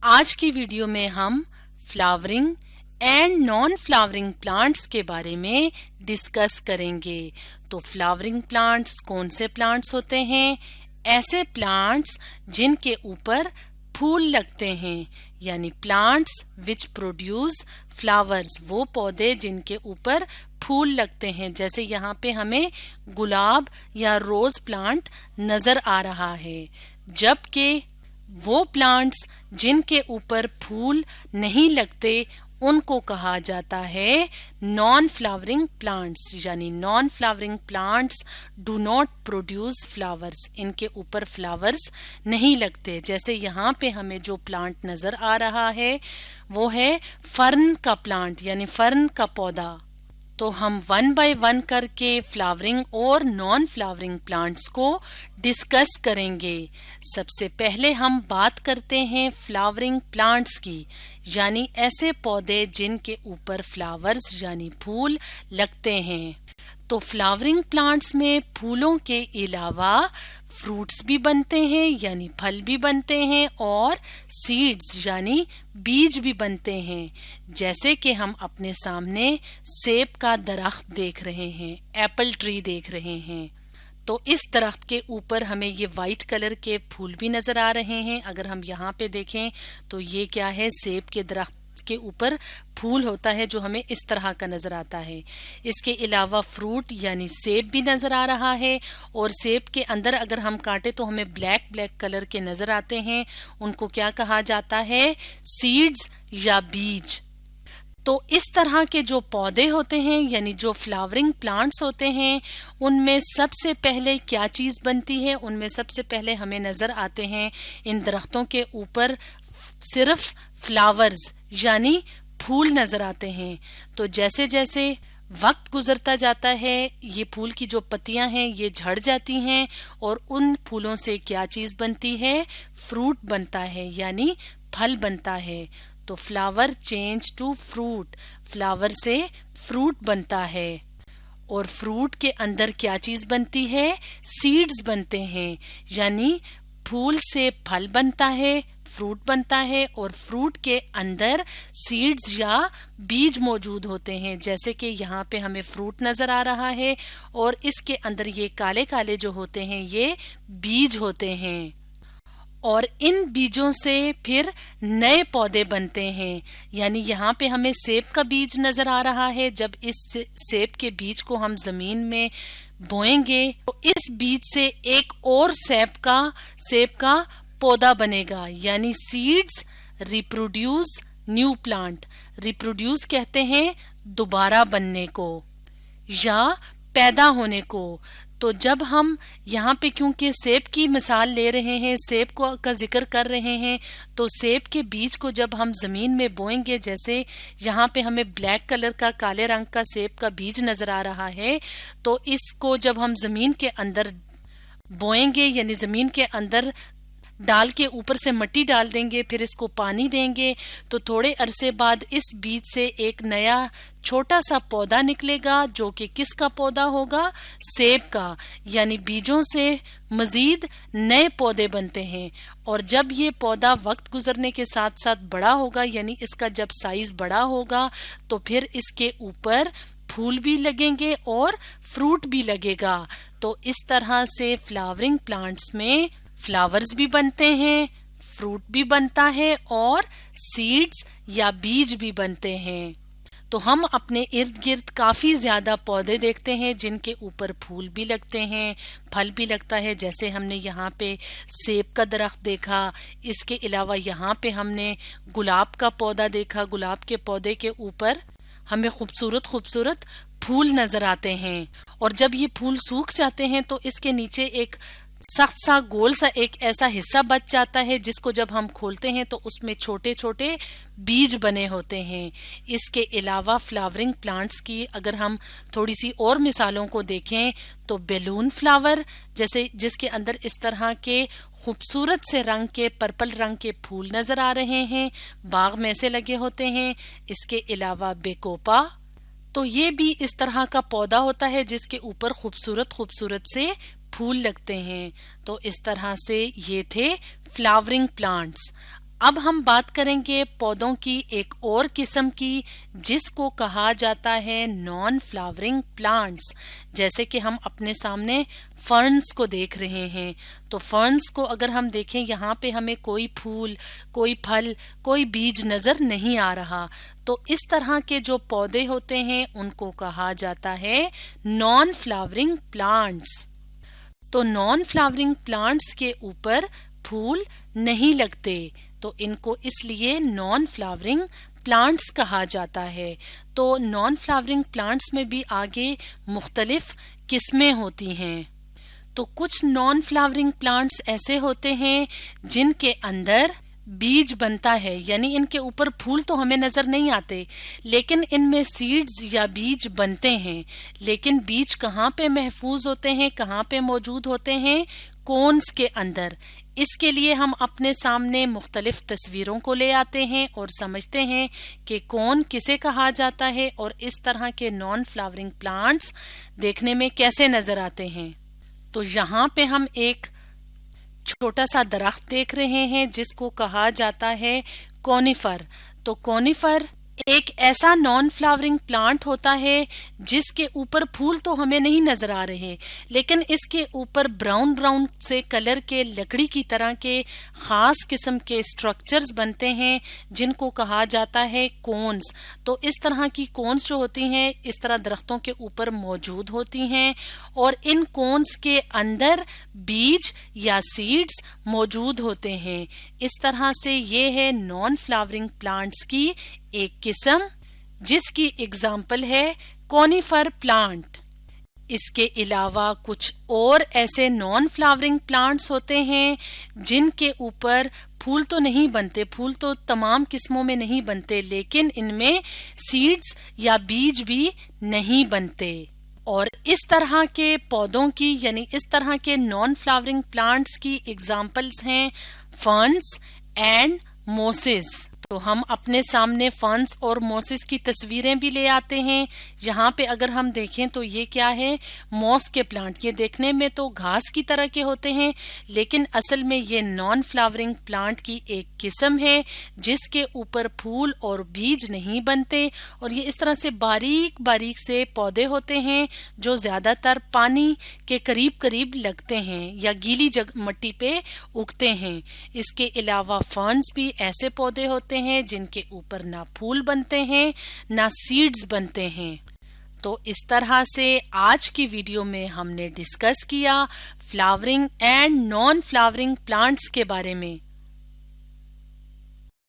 आज की वीडियो में हम flowering and non flowering plants के बारे में डिस्कस करेंगे। तो फ्लावरिंग प्लांट्स कौन से प्लांट्स होते हैं? ऐसे प्लांट्स जिनके ऊपर फूल लगते हैं, यानी प्लांट्स विच प्रोड्यूस फ्लावर्स, वो पौधे जिनके ऊपर फूल लगते हैं। जैसे यहाँ पे हमें गुलाब या रोज प्लांट नजर आ रहा है, जबकि वो प्लांट्स जिनके ऊपर फूल नहीं लगते उनको कहा जाता है नॉन फ्लावरिंग प्लांट्स, यानी non flowering plants do not produce flowers, इनके ऊपर फ्लावर्स नहीं लगते। जैसे यहाँ पे हमें जो प्लांट नजर आ रहा है वो है फर्न का प्लांट, यानी फर्न का पौधा। तो हम वन बाय वन करके फ्लावरिंग और नॉन फ्लावरिंग प्लांट्स को डिस्कस करेंगे। सबसे पहले हम बात करते हैं फ्लावरिंग प्लांट्स की, यानी ऐसे पौधे जिनके ऊपर फ्लावर्स यानी फूल लगते हैं। तो फ्लावरिंग प्लांट्स में फूलों के अलावा फ्रूट्स भी बनते हैं, यानी फल भी बनते हैं, और सीड्स यानी बीज भी बनते हैं। जैसे कि हम अपने सामने सेब का दरख्त देख रहे हैं, एप्पल ट्री देख रहे हैं। तो इस दरख्त के ऊपर हमें ये वाइट कलर के फूल भी नजर आ रहे हैं। अगर हम यहाँ पे देखें तो ये क्या है, सेब के दरख्त के ऊपर फूल होता है जो हमें इस तरह का नजर आता है। इसके अलावा फ्रूट यानी सेब भी नजर आ रहा है, और सेब के अंदर अगर हम काटे तो हमें ब्लैक ब्लैक कलर के नजर आते हैं। उनको क्या कहा जाता है? सीड्स या बीज। तो इस तरह के जो पौधे होते हैं, यानी जो फ्लावरिंग प्लांट्स होते हैं, उनमें सबसे पहले क्या चीज बनती है? उनमें सबसे पहले हमें नजर आते हैं इन दरख्तों के ऊपर सिर्फ फ्लावर्स यानी फूल नजर आते हैं। तो जैसे जैसे वक्त गुजरता जाता है ये फूल की जो पत्तियां हैं ये झड़ जाती हैं, और उन फूलों से क्या चीज बनती है? फ्रूट बनता है, यानी फल बनता है। तो flower change to fruit, flower से फ्रूट बनता है। और फ्रूट के अंदर क्या चीज बनती है? सीड्स बनते हैं, यानी फूल से फल बनता है, फ्रूट बनता है, और फ्रूट के अंदर सीड्स या बीज मौजूद होते हैं। जैसे कि यहाँ पे हमें फ्रूट नजर आ रहा है, और इसके अंदर ये काले काले जो होते हैं ये बीज होते हैं, और इन बीजों से फिर नए पौधे बनते हैं। यानी यहाँ पे हमें सेब का बीज नजर आ रहा है। जब इस सेब के बीज को हम जमीन में बोएंगे तो इस बीज से एक और सेब का पौधा बनेगा, यानी seeds reproduce new plant. Reproduce कहते हैं दोबारा बनने को या पैदा होने को। तो जब हम यहाँ पे क्योंकि सेब की मिसाल ले रहे हैं, सेब को का जिक्र कर रहे हैं, तो सेब के बीज को जब हम जमीन में बोएंगे, जैसे यहाँ पे हमें ब्लैक कलर का काले रंग का सेब का बीज नजर आ रहा है, तो इसको जब हम जमीन के अंदर बोएंगे यानी जमीन के अंदर डाल के ऊपर से मिट्टी डाल देंगे, फिर इसको पानी देंगे, तो थोड़े अरसे बाद इस बीज से एक नया छोटा सा पौधा निकलेगा, जो कि किसका पौधा होगा? सेब का। यानी बीजों से मजीद नए पौधे बनते हैं, और जब ये पौधा वक्त गुजरने के साथ साथ बड़ा होगा, यानी इसका जब साइज बड़ा होगा, तो फिर इसके ऊपर फूल भी लगेंगे और फ्रूट भी लगेगा। तो इस तरह से फ्लावरिंग प्लांट्स में फ्लावर्स भी बनते हैं, फ्रूट भी बनता है, और सीड्स या बीज भी बनते हैं। तो हम अपने इर्द गिर्द काफी ज्यादा पौधे देखते हैं जिनके ऊपर फूल भी लगते हैं, फल भी लगता है। जैसे हमने यहाँ पे सेब का दरख्त देखा, इसके अलावा यहाँ पे हमने गुलाब का पौधा देखा। गुलाब के पौधे के ऊपर हमें खूबसूरत खूबसूरत फूल नजर आते हैं, और जब ये फूल सूख जाते हैं तो इसके नीचे एक सख्त सा गोल सा एक ऐसा हिस्सा बच जाता है, जिसको जब हम खोलते हैं तो उसमें छोटे छोटे बीज बने होते हैं। इसके अलावा फ्लावरिंग प्लांट्स की अगर हम थोड़ी सी और मिसालों को देखें तो बैलून फ्लावर, जैसे जिसके अंदर इस तरह के खूबसूरत से रंग के पर्पल रंग के फूल नजर आ रहे हैं, बाग में से लगे होते हैं। इसके अलावा बेकोपा, तो ये भी इस तरह का पौधा होता है जिसके ऊपर खूबसूरत खूबसूरत से फूल लगते हैं। तो इस तरह से ये थे फ्लावरिंग प्लांट्स। अब हम बात करेंगे पौधों की एक और किस्म की, जिसको कहा जाता है नॉन फ्लावरिंग प्लांट्स। जैसे कि हम अपने सामने फर्न्स को देख रहे हैं, तो फर्न्स को अगर हम देखें, यहाँ पे हमें कोई फूल, कोई फल, कोई बीज नजर नहीं आ रहा। तो इस तरह के जो पौधे होते हैं उनको कहा जाता है नॉन फ्लावरिंग प्लांट्स। तो नॉन फ्लावरिंग प्लांट्स के ऊपर फूल नहीं लगते, तो इनको इसलिए नॉन फ्लावरिंग प्लांट्स कहा जाता है। तो नॉन फ्लावरिंग प्लांट्स में भी आगे मुख्तलिफ किस्में होती हैं। तो कुछ नॉन फ्लावरिंग प्लांट्स ऐसे होते हैं जिनके अंदर बीज बनता है, यानी इनके ऊपर फूल तो हमें नजर नहीं आते, लेकिन इनमें सीड्स या बीज बनते हैं। लेकिन बीज कहाँ पे महफूज होते हैं, कहाँ पे मौजूद होते हैं? कोन्स के अंदर। इसके लिए हम अपने सामने मुख्तलिफ तस्वीरों को ले आते हैं और समझते हैं कि कोन किसे कहा जाता है और इस तरह के नॉन फ्लावरिंग प्लांट्स देखने में कैसे नजर आते हैं। तो यहाँ पे हम एक छोटा सा दरख्त देख रहे हैं जिसको कहा जाता है कोनिफर। तो कोनिफर एक ऐसा नॉन फ्लावरिंग प्लांट होता है जिसके ऊपर फूल तो हमें नहीं नजर आ रहे, लेकिन इसके ऊपर ब्राउन ब्राउन से कलर के लकड़ी की तरह के खास किस्म के स्ट्रक्चर्स बनते हैं जिनको कहा जाता है कोन्स। तो इस तरह की कोन्स जो होती हैं इस तरह दरख्तों के ऊपर मौजूद होती हैं और इन कोन्स के अंदर बीज या सीड्स मौजूद होते हैं। इस तरह से ये है नॉन फ्लावरिंग प्लांट्स की एक किस्म, जिसकी एग्जाम्पल है कोनिफर प्लांट। इसके अलावा कुछ और ऐसे नॉन फ्लावरिंग प्लांट्स होते हैं जिनके ऊपर फूल तो नहीं बनते, फूल तो तमाम किस्मों में नहीं बनते, लेकिन इनमें सीड्स या बीज भी नहीं बनते। और इस तरह के पौधों की, यानी इस तरह के नॉन फ्लावरिंग प्लांट्स की एग्जाम्पल्स हैं फर्न्स एंड मोसेस। तो हम अपने सामने फर्न्स और मोसेस की तस्वीरें भी ले आते हैं। यहाँ पे अगर हम देखें तो ये क्या है? मॉस के प्लांट। ये देखने में तो घास की तरह के होते हैं, लेकिन असल में ये नॉन फ्लावरिंग प्लांट की एक किस्म है जिसके ऊपर फूल और बीज नहीं बनते और ये इस तरह से बारीक बारीक से पौधे होते हैं जो ज्यादातर पानी के करीब करीब लगते हैं या गीली मिट्टी पे उगते हैं। इसके अलावा फर्न्स भी ऐसे पौधे होते हैं जिनके ऊपर ना फूल बनते हैं ना सीड्स बनते हैं। तो इस तरह से आज की वीडियो में हमने डिस्कस किया flowering and non flowering plants के बारे में।